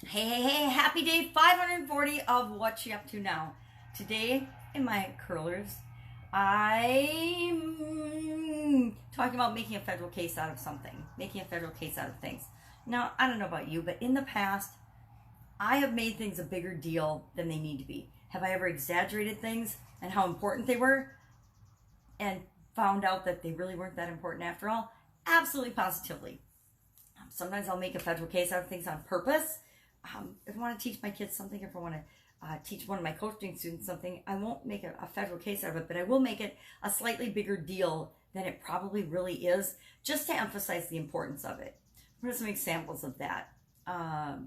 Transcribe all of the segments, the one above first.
Hey, happy day 540 of What She Up To Now. Today in my curlers, I'm talking about making a federal case out of something, making a federal case out of things. Now, I don't know about you, but in the past, I have made things a bigger deal than they need to be. Have I ever exaggerated things and how important they were and found out that they really weren't that important after all? Absolutely, positively. Sometimes I'll make a federal case out of things on purpose. If I want to teach my kids something, if I want to teach one of my coaching students something, I won't make a federal case out of it, but I will make it a slightly bigger deal than it probably really is, just to emphasize the importance of it. What are some examples of that? I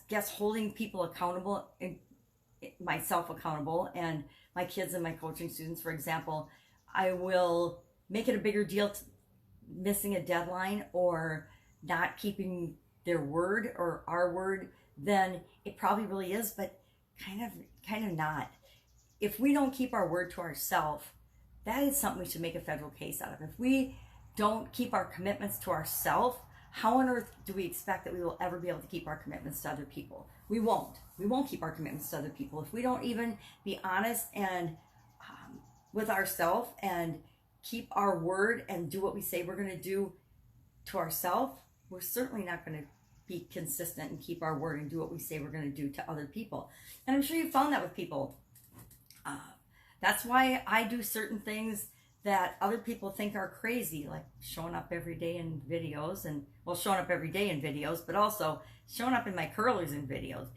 guess holding people accountable, myself accountable, and my kids and my coaching students, for example. I will make it a bigger deal missing a deadline or not keeping their word or our word than it probably really is, but kind of not. If we don't keep our word to ourselves, that is something we should make a federal case out of. If we don't keep our commitments to ourselves, how on earth do we expect that we will ever be able to keep our commitments to other people? We won't keep our commitments to other people if we don't even be honest and with ourselves and keep our word and do what we say we're going to do to ourselves. We're certainly not going to be consistent and keep our word and do what we say we're going to do to other people. And I'm sure you found that with people. That's why I do certain things that other people think are crazy, like showing up every day in videos, and well, showing up every day in videos, but also showing up in my curlers in videos.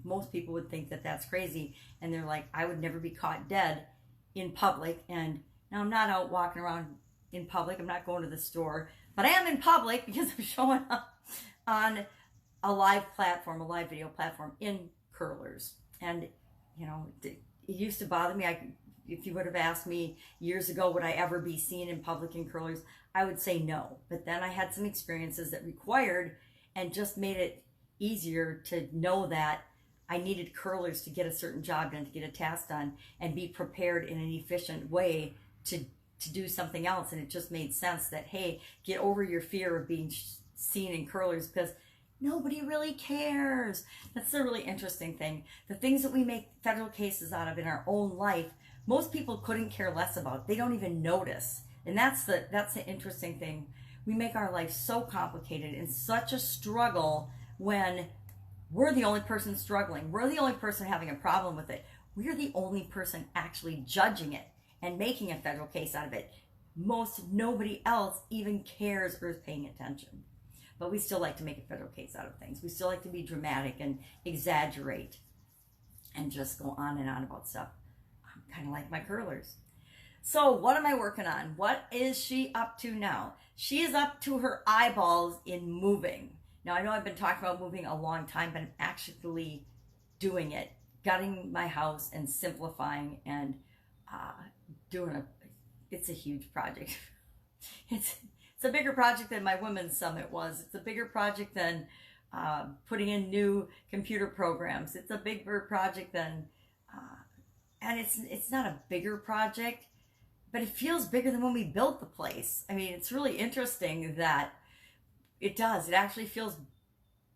Most people would think that that's crazy, and they're like, I would never be caught dead in public. And now I'm not out walking around in public. I'm not going to the store, but I am in public because I'm showing up on a live platform, a live video platform in curlers. And, you know, it used to bother me. If you would have asked me years ago, would I ever be seen in public in curlers? I would say no. But then I had some experiences that required and just made it easier to know that I needed curlers to get a certain job done, to get a task done, and be prepared in an efficient way to do something else. And it just made sense that, hey, get over your fear of being seen in curlers because nobody really cares. That's the really interesting thing. The things that we make federal cases out of in our own life, most people couldn't care less about. They don't even notice. And that's the interesting thing. We make our life so complicated and such a struggle when we're the only person struggling. We're the only person having a problem with it. We're the only person actually judging it and making a federal case out of it. Nobody else even cares or is paying attention. But we still like to make a federal case out of things. We still like to be dramatic and exaggerate and just go on and on about stuff. I'm kind of like my curlers. So what am I working on? What is she up to now? She is up to her eyeballs in moving. Now, I know I've been talking about moving a long time, but I'm actually doing it. Gutting my house and simplifying and it's a huge project. It's a bigger project than my women's summit was. It's a bigger project than putting in new computer programs. It's a bigger project than, and it's not a bigger project, but it feels bigger than when we built the place. I mean, it's really interesting that it does. It actually feels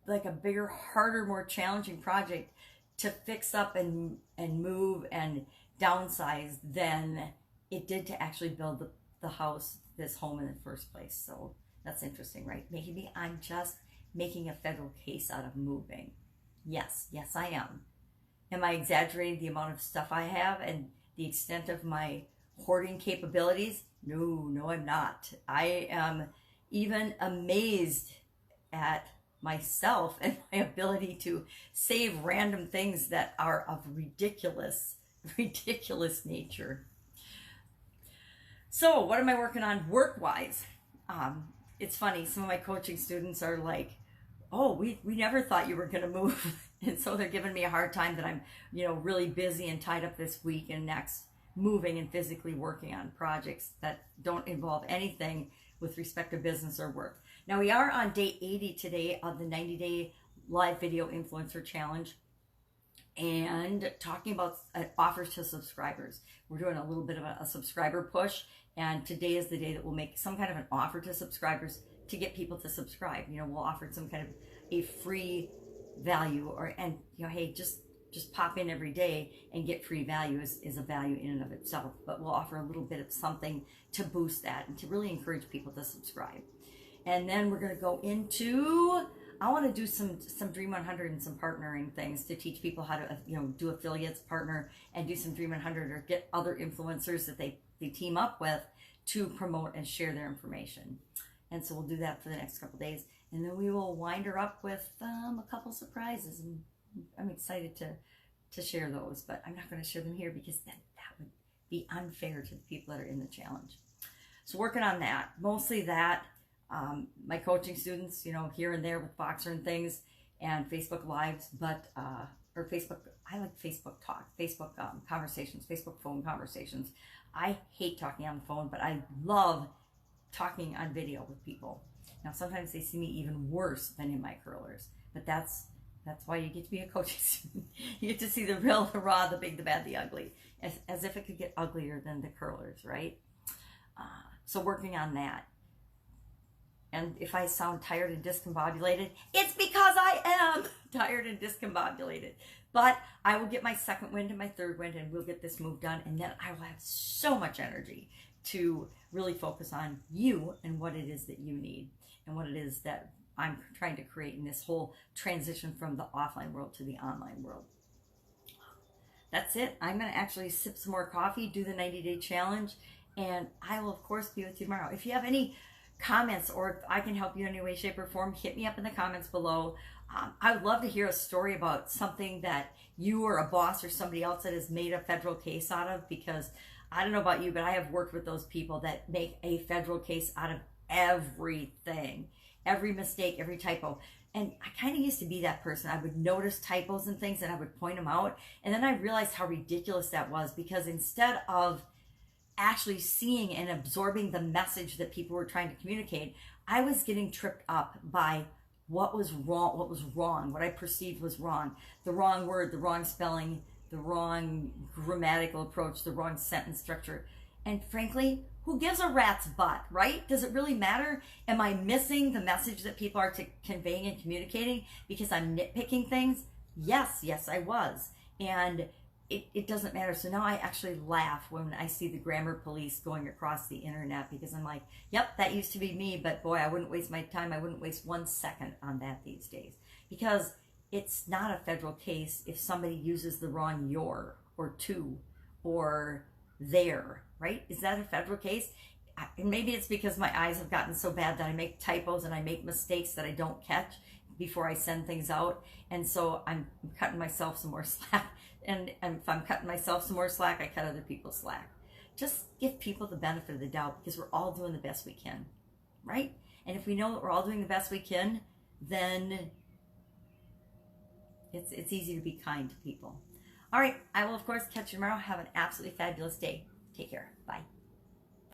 like a bigger, harder, more challenging project to fix up and move and downsize than it did to actually build the house, this home in the first place. So that's interesting, right? Maybe I'm just making a federal case out of moving. Yes, I am. Am I exaggerating the amount of stuff I have and the extent of my hoarding capabilities? No, I'm not. I am even amazed at myself and my ability to save random things that are of ridiculous nature. So what am I working on work-wise? It's funny, some of my coaching students are like, oh, we never thought you were going to move. And so they're giving me a hard time that I'm, really busy and tied up this week and next, moving and physically working on projects that don't involve anything with respect to business or work. Now, we are on day 80 today of the 90-day live video influencer challenge and talking about offers to subscribers. We're doing a little bit of a subscriber push, and today is the day that we'll make some kind of an offer to subscribers to get people to subscribe. You know, we'll offer some kind of a free value, and you know, hey, just pop in every day and get free value is a value in and of itself. But we'll offer a little bit of something to boost that and to really encourage people to subscribe. And then we're going to go into, I want to do some Dream 100 and some partnering things to teach people how to, you know, do affiliates, partner, and do some Dream 100 or get other influencers that they team up with to promote and share their information. And so we'll do that for the next couple days. And then we will wind her up with a couple surprises. And I'm excited to share those, but I'm not going to share them here because that would be unfair to the people that are in the challenge. So working on that, mostly that. My coaching students, you know, here and there with Boxer and things, and Facebook Lives, but or Facebook. I like Facebook Talk, Facebook conversations, Facebook phone conversations. I hate talking on the phone, but I love talking on video with people. Now sometimes they see me even worse than in my curlers, but that's why you get to be a coaching student. You get to see the real, the raw, the big, the bad, the ugly, as if it could get uglier than the curlers, right? So working on that. And if I sound tired and discombobulated, it's because I am tired and discombobulated. But I will get my second wind and my third wind, and we'll get this move done. And then I will have so much energy to really focus on you and what it is that you need and what it is that I'm trying to create in this whole transition from the offline world to the online world. That's it. I'm going to actually sip some more coffee, do the 90-day challenge, and I will, of course, be with you tomorrow. If you have any comments or if I can help you in any way, shape, or form, hit me up in the comments below. I would love to hear a story about something that you or a boss or somebody else that has made a federal case out of, because I don't know about you, but I have worked with those people that make a federal case out of everything, every mistake, every typo. And I kind of used to be that person. I would notice typos and things and I would point them out. And then I realized how ridiculous that was, because instead of actually seeing and absorbing the message that people were trying to communicate, I was getting tripped up by what was wrong, what I perceived was wrong, the wrong word, the wrong spelling, the wrong grammatical approach, the wrong sentence structure. And frankly, who gives a rat's butt, right? Does it really matter? Am I missing the message that people are conveying and communicating because I'm nitpicking things? Yes, I was. And it doesn't matter. So now I actually laugh when I see the grammar police going across the internet, because I'm like, yep, that used to be me, but boy, I wouldn't waste my time. I wouldn't waste 1 second on that these days, because it's not a federal case if somebody uses the wrong your or to or there, right? Is that a federal case? And maybe it's because my eyes have gotten so bad that I make typos and I make mistakes that I don't catch before I send things out. And so I'm cutting myself some more slack. And if I'm cutting myself some more slack, I cut other people slack. Just give people the benefit of the doubt, because we're all doing the best we can, right? And if we know that we're all doing the best we can, then it's easy to be kind to people. All right, I will, of course, catch you tomorrow. Have an absolutely fabulous day. Take care. Bye.